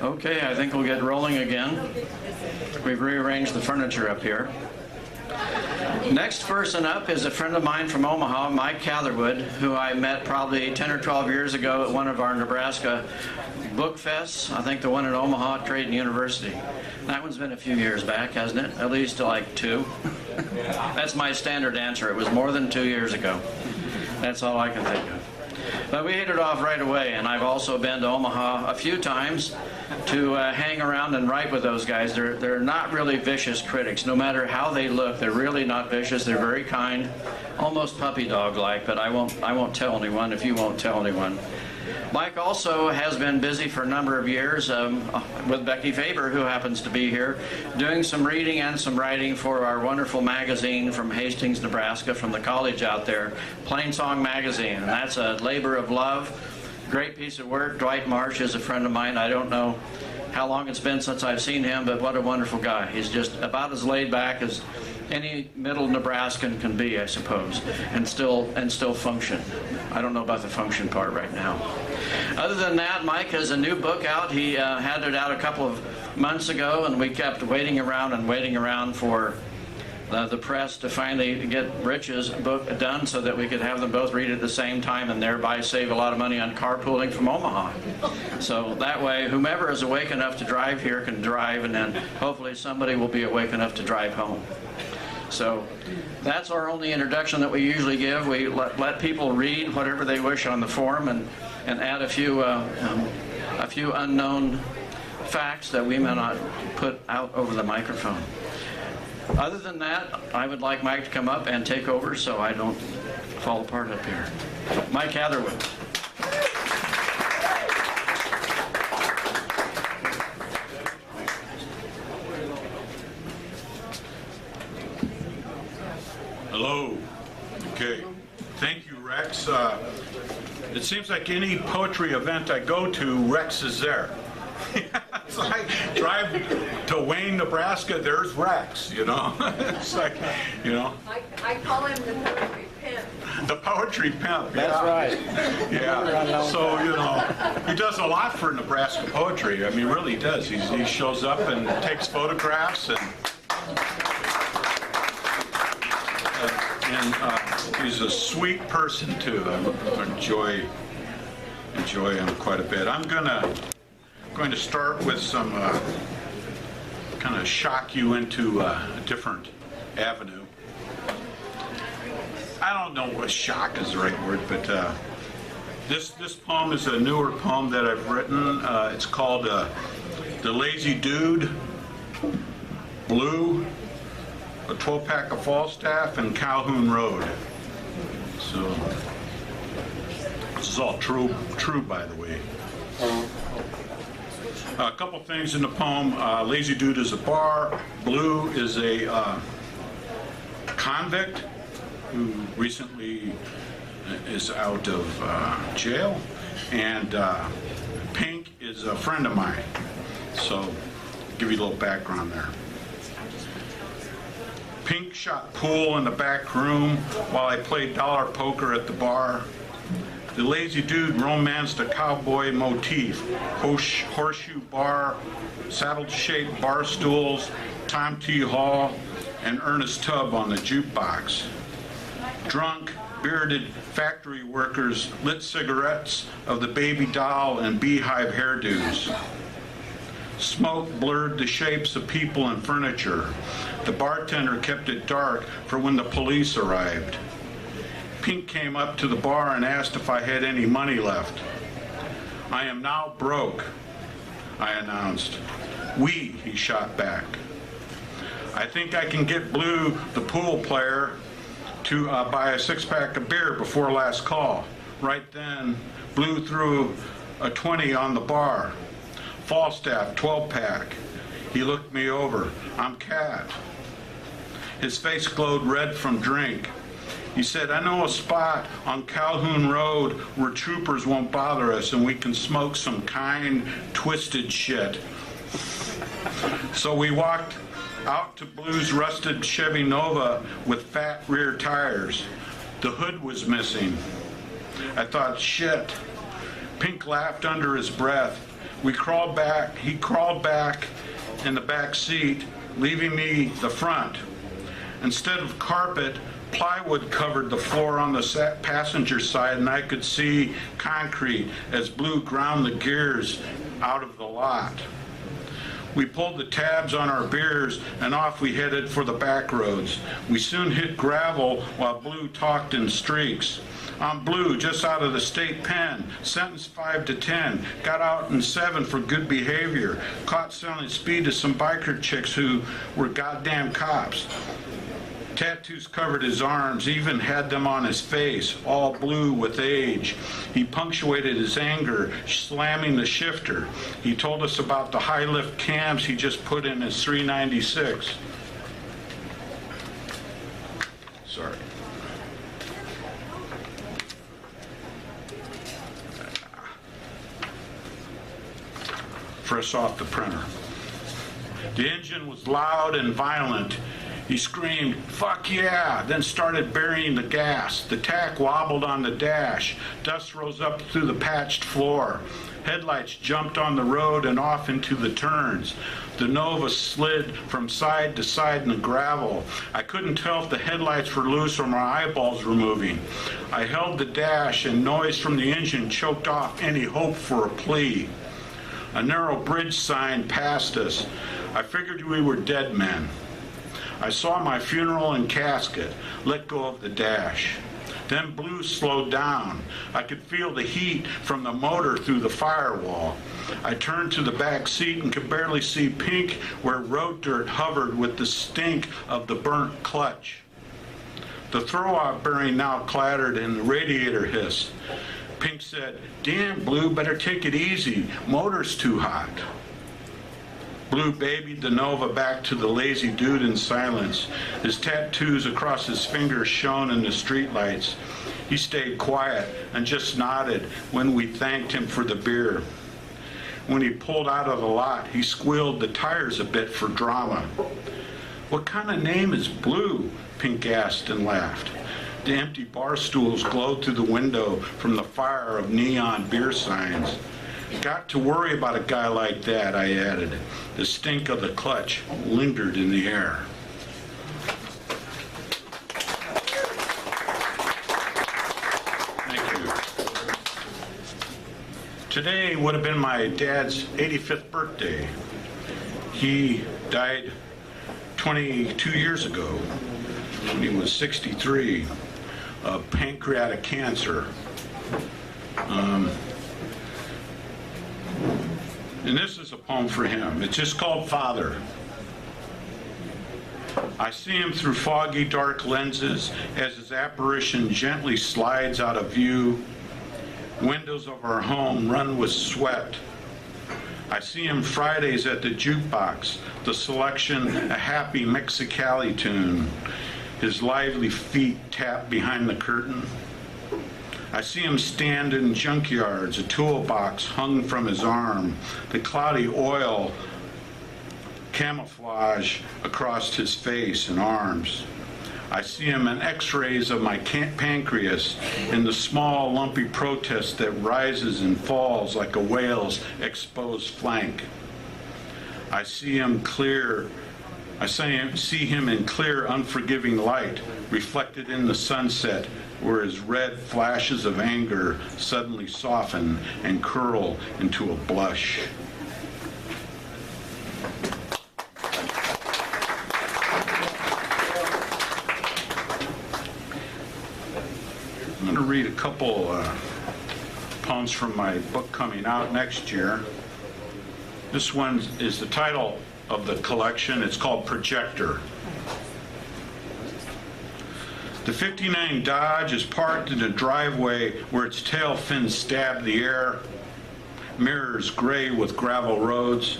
Okay, I think we'll get rolling again. We've rearranged the furniture up here. Next person up is a friend of mine from Omaha, Mike Catherwood, who I met probably 10 or 12 years ago at one of our Nebraska book fests. I think the one at Omaha Trade University. That one's been a few years back, hasn't it? At least like 2. That's my standard answer. It was more than 2 years ago. That's all I can think of. But we hit it off right away, and I've also been to Omaha a few times to hang around and write with those guys. They're not really vicious critics. No matter how they look, they're really not vicious. They're very kind, almost puppy dog-like, but I won't tell anyone if you won't tell anyone. Mike also has been busy for a number of years with Becky Faber, who happens to be here, doing some reading and some writing for our wonderful magazine from Hastings, Nebraska, from the college out there, Plainsongs magazine. And that's a labor of love. Great piece of work. Dwight Marsh is a friend of mine. I don't know how long it's been since I've seen him, but what a wonderful guy. He's just about as laid back as any middle Nebraskan can be, I suppose, and still function. I don't know about the function part right now. Other than that, Mike has a new book out. He had it out a couple of months ago, and we kept waiting around for the press to finally get Rich's book done so that we could have them both read at the same time and thereby save a lot of money on carpooling from Omaha. So that way, whomever is awake enough to drive here can drive, and then hopefully somebody will be awake enough to drive home. So that's our only introduction that we usually give. We let people read whatever they wish on the form and add a few unknown facts that we may not put out over the microphone. Other than that, I would like Mike to come up and take over so I don't fall apart up here. Mike Catherwood. Hello. Okay. Thank you, Rex. It seems like any poetry event I go to, Rex is there. So I drive to Wayne, Nebraska, there's Rex, you know. It's like, you know. I call him the poetry pimp. The poetry pimp, That's right. Yeah. So, you know, he does a lot for Nebraska poetry. I mean, really does. He shows up and takes photographs and he's a sweet person too. I enjoy him quite a bit. I'm going to start with some kind of shock you into a different avenue. I don't know what shock is the right word, but this poem is a newer poem that I've written. It's called "The Lazy Dude," Blue, a 12-pack of Falstaff, and Calhoun Road. So this is all true by the way. A couple things in the poem. Lazy Dude is a bar. Blue is a convict who recently is out of jail. And Pink is a friend of mine. So I'll give you a little background there. Pink shot pool in the back room while I played dollar poker at the bar. The Lazy Dude romanced a cowboy motif, horseshoe bar, saddle-shaped bar stools, Tom T. Hall, and Ernest Tubb on the jukebox. Drunk, bearded factory workers lit cigarettes of the baby doll and beehive hairdos. Smoke blurred the shapes of people and furniture. The bartender kept it dark for when the police arrived. Pink came up to the bar and asked if I had any money left. "I am now broke," I announced. "We," he shot back. "I think I can get Blue, the pool player, to buy a 6-pack of beer before last call." Right then, Blue threw a 20 on the bar. Falstaff, 12-pack. He looked me over. "I'm Cat." His face glowed red from drink. He said, "I know a spot on Calhoun Road where troopers won't bother us and we can smoke some kind, twisted shit." So we walked out to Blue's rusted Chevy Nova with fat rear tires. The hood was missing. I thought, shit. Pink laughed under his breath. He crawled back in the back seat, leaving me the front. Instead of carpet, plywood covered the floor on the passenger side, and I could see concrete as Blue ground the gears out of the lot. We pulled the tabs on our beers, and off we headed for the back roads. We soon hit gravel while Blue talked in streaks. I'm Blue, just out of the state pen, sentenced 5 to 10, got out in 7 for good behavior, caught selling speed to some biker chicks who were goddamn cops. Tattoos covered his arms, even had them on his face, all blue with age. He punctuated his anger, slamming the shifter. He told us about the high lift cams he just put in his 396. Sorry. Fresh off the printer. The engine was loud and violent. He screamed, "Fuck yeah," then started burying the gas. The tack wobbled on the dash. Dust rose up through the patched floor. Headlights jumped on the road and off into the turns. The Nova slid from side to side in the gravel. I couldn't tell if the headlights were loose or my eyeballs were moving. I held the dash, and noise from the engine choked off any hope for a plea. A narrow bridge sign passed us. I figured we were dead men. I saw my funeral and casket, let go of the dash. Then Blue slowed down. I could feel the heat from the motor through the firewall. I turned to the back seat and could barely see Pink where road dirt hovered with the stink of the burnt clutch. The throw-out bearing now clattered and the radiator hissed. Pink said, "Damn, Blue, better take it easy. Motor's too hot." Blue babied the Nova back to the lazy dude in silence. His tattoos across his fingers shone in the streetlights. He stayed quiet and just nodded when we thanked him for the beer. When he pulled out of the lot, he squealed the tires a bit for drama. "What kind of name is Blue?" Pink asked and laughed. The empty bar stools glowed through the window from the fire of neon beer signs. "Got to worry about a guy like that," I added. The stink of the clutch lingered in the air. Thank you. Today would have been my dad's 85th birthday. He died 22 years ago when he was 63 of pancreatic cancer. And this is a poem for him. It's just called Father. I see him through foggy, dark lenses as his apparition gently slides out of view. Windows of our home run with sweat. I see him Fridays at the jukebox, the selection a happy Mexicali tune. His lively feet tap behind the curtain. I see him stand in junkyards, a toolbox hung from his arm, the cloudy oil camouflage across his face and arms. I see him in x-rays of my pancreas, in the small lumpy protest that rises and falls like a whale's exposed flank. I see him in clear, unforgiving light, reflected in the sunset, where his red flashes of anger suddenly soften and curl into a blush. I'm going to read a couple poems from my book coming out next year. This one is the title of the collection. It's called Projector. The 59 Dodge is parked in a driveway where its tail fins stab the air, mirrors gray with gravel roads.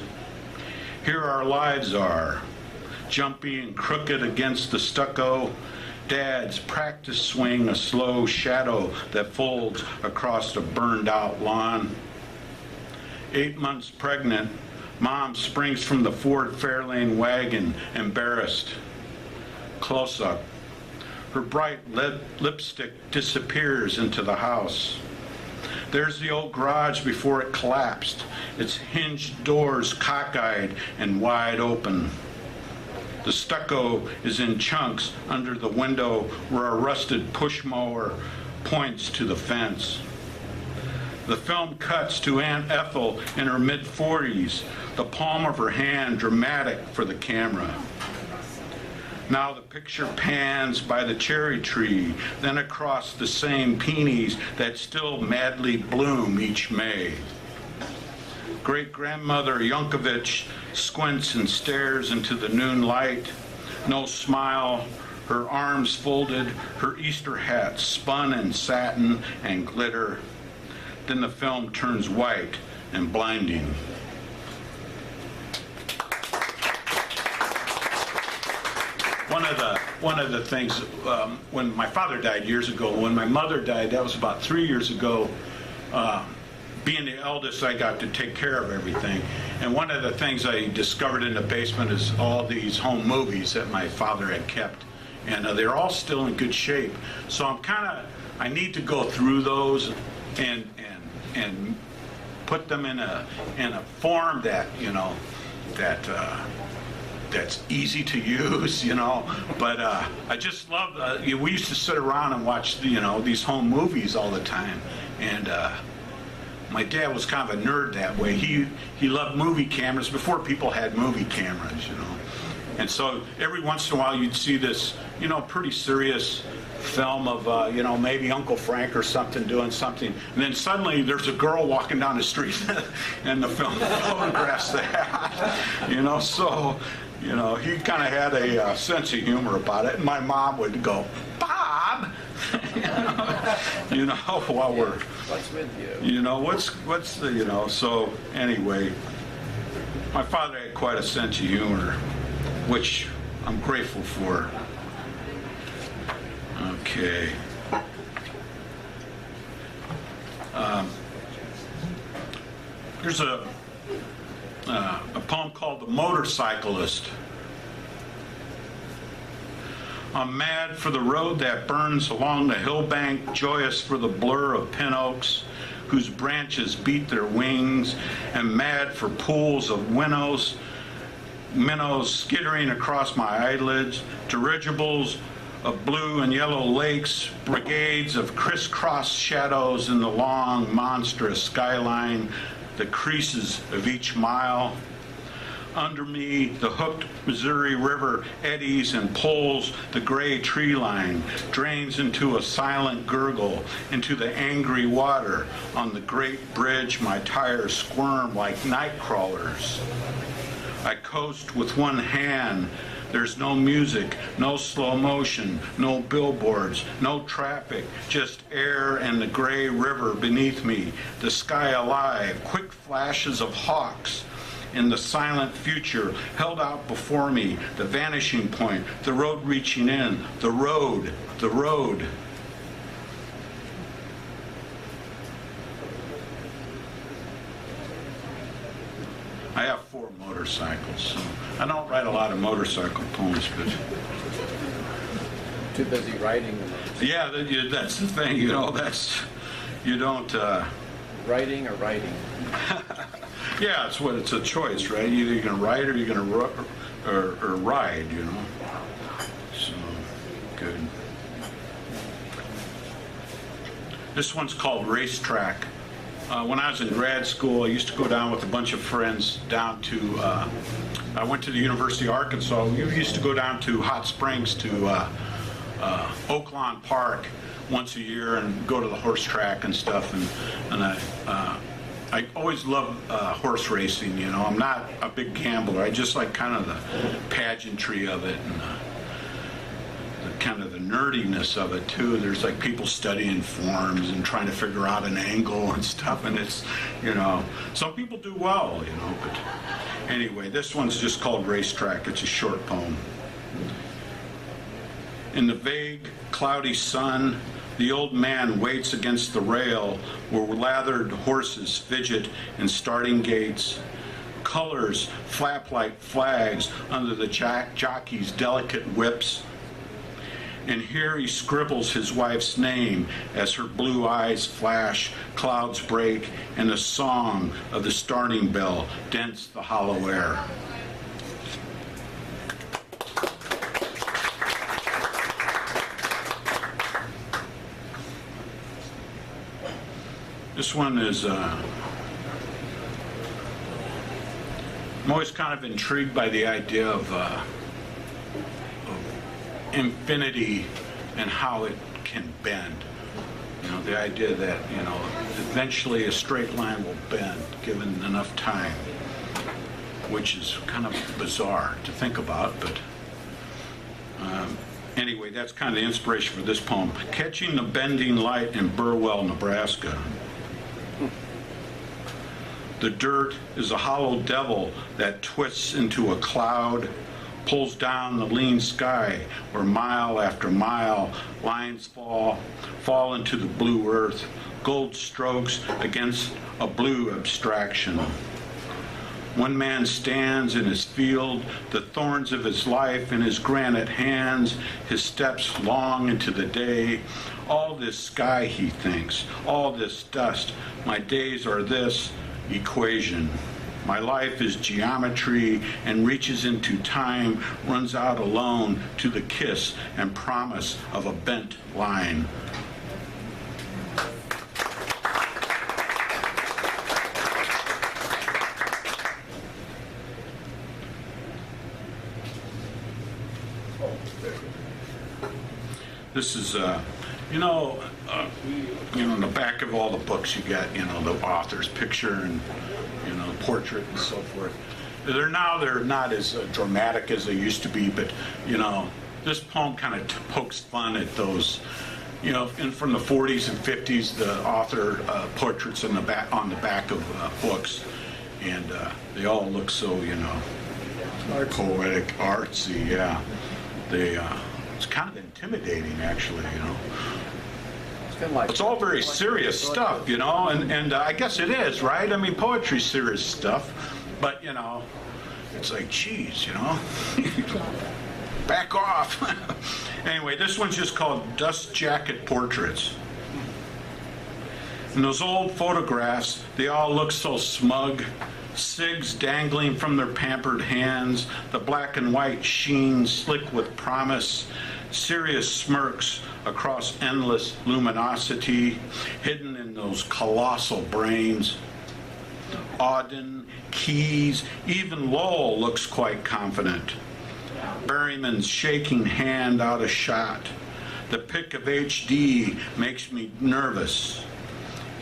Here our lives are, jumpy and crooked against the stucco. Dad's practice swing, a slow shadow that folds across a burned-out lawn. 8 months pregnant, Mom springs from the Ford Fairlane wagon, embarrassed. Close-up. Her bright lipstick disappears into the house. There's the old garage before it collapsed, its hinged doors cockeyed and wide open. The stucco is in chunks under the window where a rusted push mower points to the fence. The film cuts to Aunt Ethel in her mid-40s, the palm of her hand dramatic for the camera. Now the picture pans by the cherry tree, then across the same peonies that still madly bloom each May. Great-grandmother Yankovic squints and stares into the noon light. No smile, her arms folded, her Easter hat spun in satin and glitter. Then the film turns white and blinding. One of the things, when my father died years ago, when my mother died, that was about 3 years ago, being the eldest, I got to take care of everything. And one of the things I discovered in the basement is all these home movies that my father had kept. And they're all still in good shape. So I need to go through those and put them in a form that, that's easy to use, but I just love, we used to sit around and watch, these home movies all the time, and my dad was kind of a nerd that way. He loved movie cameras before people had movie cameras, and so every once in a while you'd see this, pretty serious film of, maybe Uncle Frank or something doing something, and then suddenly there's a girl walking down the street and the film photographs that, so, he kind of had a sense of humor about it, and my mom would go, Bob, while we're, What's with you? what's the, so anyway, my father had quite a sense of humor, which I'm grateful for. Okay. Here's a poem called The Motorcyclist. I'm mad for the road that burns along the hillbank, joyous for the blur of pin oaks whose branches beat their wings, and mad for pools of minnows skittering across my eyelids, dirigibles of blue and yellow lakes, brigades of crisscross shadows in the long, monstrous skyline, the creases of each mile. Under me, the hooked Missouri River eddies and pulls the gray tree line, drains into a silent gurgle, into the angry water. On the great bridge, my tires squirm like night crawlers. I coast with one hand. There's no music, no slow motion, no billboards, no traffic, just air and the gray river beneath me, the sky alive, quick flashes of hawks. In the silent future held out before me, the vanishing point, the road reaching in, the road. I have 4 motorcycles, so I don't write a lot of motorcycle poems, but... Too busy riding them. Yeah, that's the thing, you don't... Writing or writing? Yeah, it's a choice, right? Either you're going to write or you're going to or ride, So, good. This one's called Racetrack. When I was in grad school, I used to go down with a bunch of friends down to, I went to the University of Arkansas. We used to go down to Hot Springs to Oaklawn Park once a year and go to the horse track and stuff. And I always loved horse racing, I'm not a big gambler. I just like kind of the pageantry of it and the kind of the nerdiness of it too. There's like people studying forms and trying to figure out an angle and stuff, and it's, some people do well, but anyway, this one's just called Racetrack. It's a short poem. In the vague, cloudy sun, the old man waits against the rail where lathered horses fidget in starting gates. Colors flap like flags under the jockey's delicate whips. And here he scribbles his wife's name as her blue eyes flash, clouds break, and the song of the starting bell dents the hollow air. This one is, I'm always kind of intrigued by the idea of infinity and how it can bend. You know, the idea that, you know, eventually a straight line will bend given enough time, which is kind of bizarre to think about, but anyway, that's kind of the inspiration for this poem. Catching the Bending Light in Burwell, Nebraska. The dirt is a hollow devil that twists into a cloud, pulls down the lean sky where mile after mile lines fall into the blue earth, gold strokes against a blue abstraction. One man stands in his field, the thorns of his life in his granite hands, his steps long into the day. All this sky, he thinks, all this dust, my days are this equation. My life is geometry and reaches into time, runs out alone to the kiss and promise of a bent line. This is, in the back of all the books you got, the author's picture and, portrait and so forth. They're not as dramatic as they used to be, but, this poem kind of pokes fun at those, and from the 40s and 50s, the author portraits on the back of books, and they all look so, poetic, artsy, yeah. It's kind of intimidating, actually, It's all very serious stuff, and I guess it is, right? I mean, poetry's serious stuff, but, it's like, geez, back off. Anyway, this one's just called Dust Jacket Portraits. In those old photographs, they all look so smug, cigs dangling from their pampered hands, the black and white sheen slick with promise, serious smirks across endless luminosity, hidden in those colossal brains. Auden, Keyes, even Lowell looks quite confident. Berryman's shaking hand out of shot. The pick of HD makes me nervous.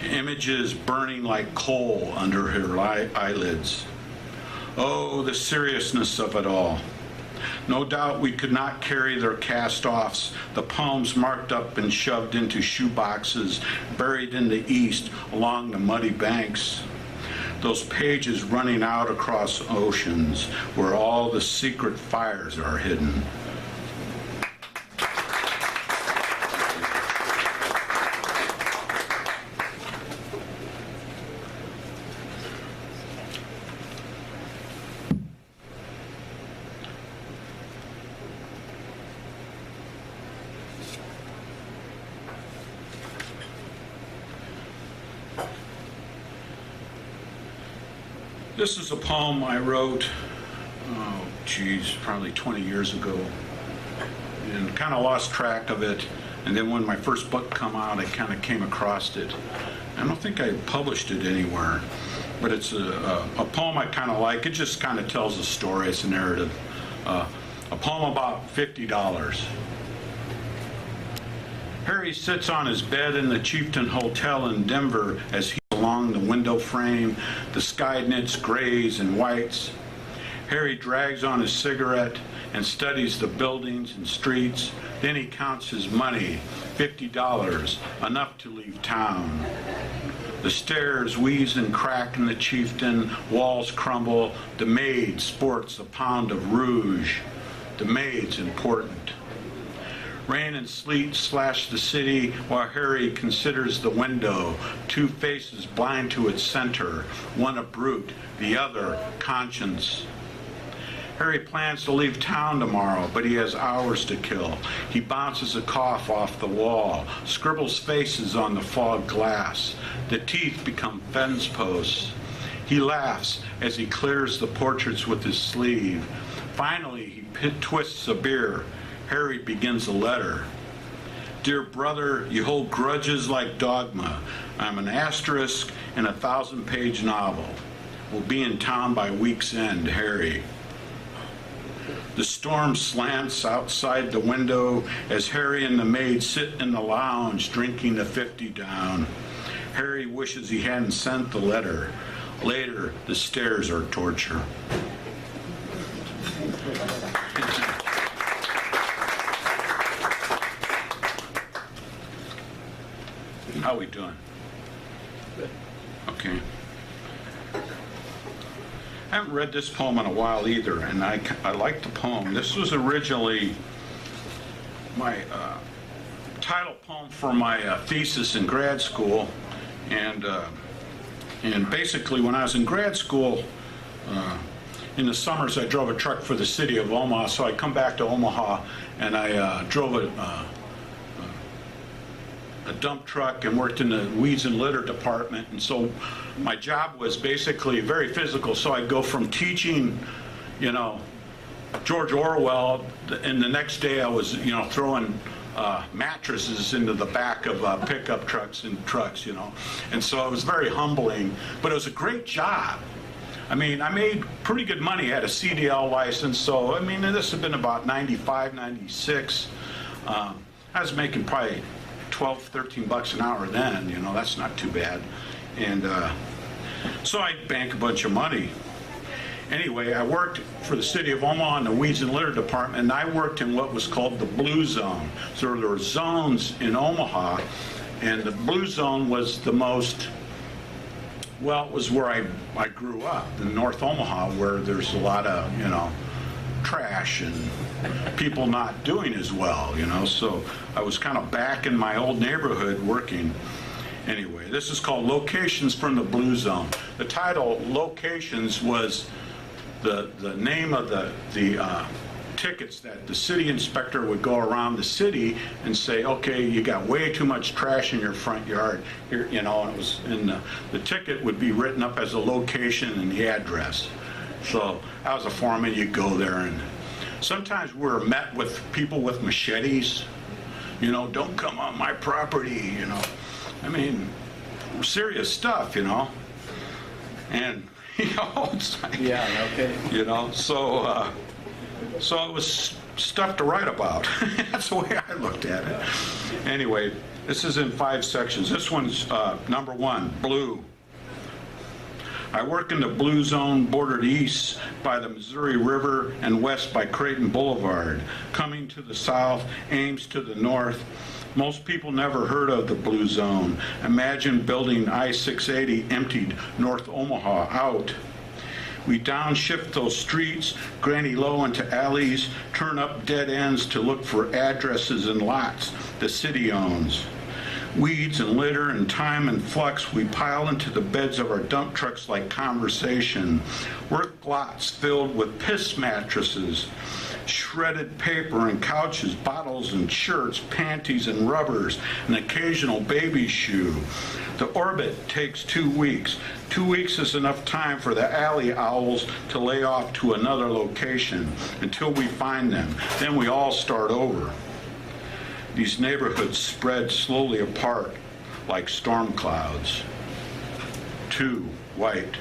Images burning like coal under her eyelids. Oh, the seriousness of it all. No doubt we could not carry their cast-offs, the poems marked up and shoved into shoeboxes, buried in the east along the muddy banks. Those pages running out across oceans where all the secret fires are hidden. This is a poem I wrote, probably 20 years ago, and kind of lost track of it. And then when my first book come out, I kind of came across it. I don't think I published it anywhere, but it's a poem I kind of like. It just kind of tells a story. It's a narrative. A poem about $50. Harry sits on his bed in the Chieftain Hotel in Denver as he along the window frame, the sky knits grays and whites. Harry drags on his cigarette and studies the buildings and streets. Then he counts his money, $50, enough to leave town. The stairs wheeze and crack in the Chieftain, walls crumble. The maid sports a pound of rouge. The maid's important. Rain and sleet slash the city while Harry considers the window, two faces blind to its center, one a brute, the other conscience. Harry plans to leave town tomorrow, but he has hours to kill. He bounces a cough off the wall, scribbles faces on the fogged glass. The teeth become fence posts. He laughs as he clears the portraits with his sleeve. Finally, he twists a beer. Harry begins a letter. Dear brother, you hold grudges like dogma. I'm an asterisk in a 1,000-page novel. We'll be in town by week's end, Harry. The storm slants outside the window as Harry and the maid sit in the lounge drinking the 50 down. Harry wishes he hadn't sent the letter. Later, the stairs are torture. How we doing? Okay. I haven't read this poem in a while either, and I like the poem. This was originally my title poem for my thesis in grad school, and basically when I was in grad school, in the summers I drove a truck for the city of Omaha, so I'd come back to Omaha and I drove a dump truck and worked in the weeds and litter department, and so my job was basically very physical. So I'd go from teaching, George Orwell, and the next day I was, throwing mattresses into the back of pickup trucks and trucks, and so it was very humbling, but it was a great job. I mean, I made pretty good money. I had a CDL license, so I mean, this had been about 95, 96. I was making probably 12, 13 bucks an hour then, that's not too bad. And so I'd bank a bunch of money. Anyway, I worked for the city of Omaha in the weeds and litter department, and I worked in what was called the blue zone. So there were zones in Omaha, and the blue zone was the most, well, it was where I grew up, in North Omaha, where there's a lot of, trash and people not doing as well, so I was kind of back in my old neighborhood working. Anyway, this is called Locations from the Blue Zone. The title, Locations, was the name of the tickets that the city inspector would go around the city and say, okay, you got way too much trash in your front yard. Here, and it was in the ticket would be written up as a location and the address. So I was a foreman, you'd go there, and sometimes we were met with people with machetes, don't come on my property, I mean, serious stuff, and, it's like, Yeah, okay. so it was stuff to write about. That's the way I looked at it. Anyway, this is in 5 sections. This one's number 1, blue. I work in the blue zone bordered east by the Missouri River and west by Creighton Boulevard. Coming to the south, Ames to the north. Most people never heard of the blue zone. Imagine building I-680 emptied North Omaha out. We downshift those streets, granny low into alleys, turn up dead ends to look for addresses and lots the city owns. Weeds and litter and time and flux, we pile into the beds of our dump trucks like conversation. Work lots filled with piss mattresses, shredded paper and couches, bottles and shirts, panties and rubbers, an occasional baby shoe. The orbit takes 2 weeks. 2 weeks is enough time for the alley owls to lay off to another location until we find them. Then we all start over. These neighborhoods spread slowly apart like storm clouds. 2, white.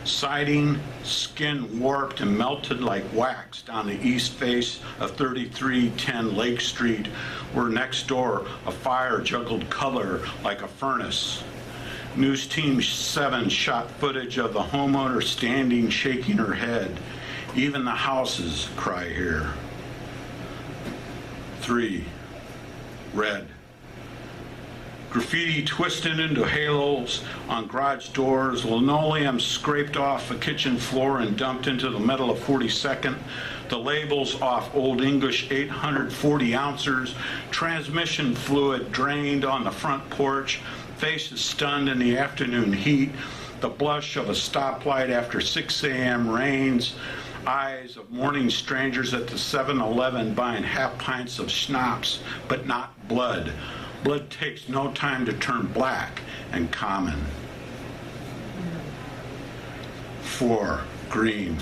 Siding, skin warped and melted like wax down the east face of 3310 Lake Street, where next door a fire juggled color like a furnace. News Team 7 shot footage of the homeowner standing, shaking her head. Even the houses cry here. 3, red. Graffiti twisted into halos on garage doors, linoleum scraped off a kitchen floor and dumped into the middle of 42nd, the labels off Old English 840 ounces, transmission fluid drained on the front porch, faces stunned in the afternoon heat, the blush of a stoplight after 6 a.m. rains, eyes of morning strangers at the 7-Eleven buying half pints of schnapps, but not blood. Blood takes no time to turn black and common. 4. Green.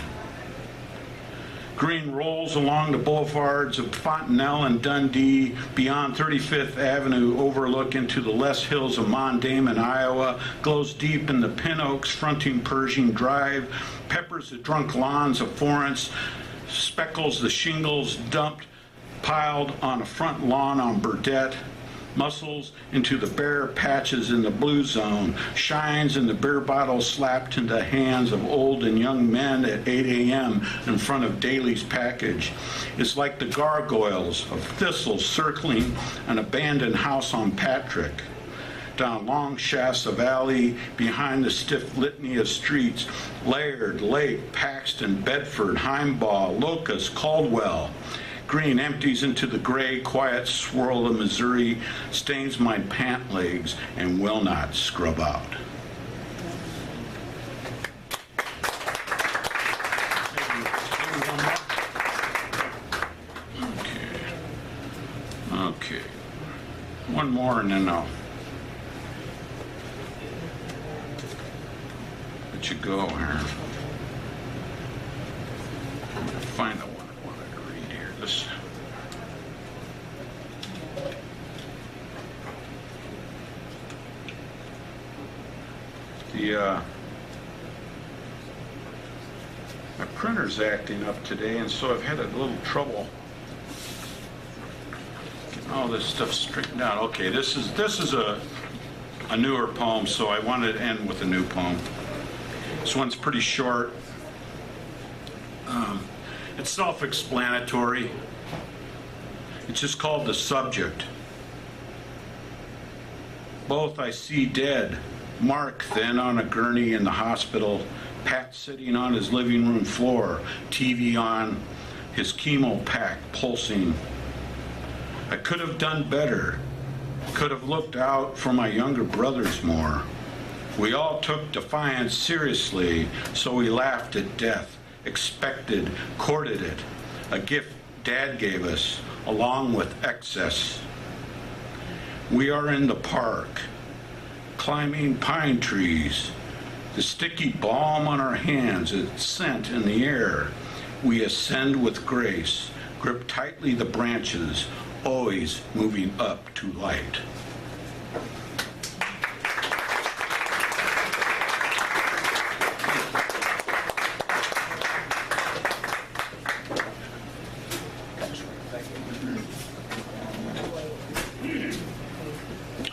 Green rolls along the boulevards of Fontenelle and Dundee, beyond 35th Avenue, overlook into the less hills of Mondame, Iowa, glows deep in the pin oaks fronting Pershing Drive, peppers the drunk lawns of Florence, speckles the shingles dumped, piled on a front lawn on Burdette, muscles into the bare patches in the blue zone, shines in the beer bottles slapped into hands of old and young men at 8 a.m. in front of Daly's package. It's like the gargoyles of thistles circling an abandoned house on Patrick. Down long shafts of alley, behind the stiff litany of streets, Laird, Lake, Paxton, Bedford, Heimbaugh, Locust, Caldwell. Green empties into the gray, quiet swirl of Missouri, stains my pant legs, and will not scrub out. Okay. One more and then I'll let you go here. I'm going to find the one I wanted to read here. This. My printer's acting up today, and so I've had a little trouble getting all this stuff straightened out. Okay, this is a newer poem, so I wanted to end with a new poem. This one's pretty short. It's self-explanatory. It's just called The Subject. Both I see dead. Mark then on a gurney in the hospital. Pat sitting on his living room floor, TV on, his chemo pack pulsing. I could have done better. Could have looked out for my younger brothers more. We all took defiance seriously, so we laughed at death, expected, courted it, a gift Dad gave us, along with excess. We are in the park, climbing pine trees, the sticky balm on our hands, its scent in the air. We ascend with grace, grip tightly the branches, always moving up to light.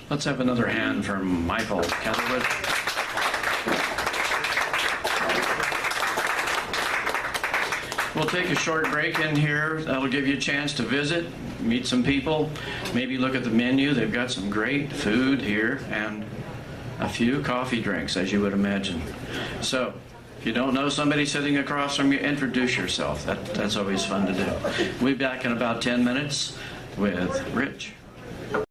Let's have another hand from Michael Catherwood. We'll take a short break in here. That'll give you a chance to visit, meet some people, maybe look at the menu. They've got some great food here and a few coffee drinks, as you would imagine. So, if you don't know somebody sitting across from you, introduce yourself. That's always fun to do. We'll be back in about 10 minutes with Rich.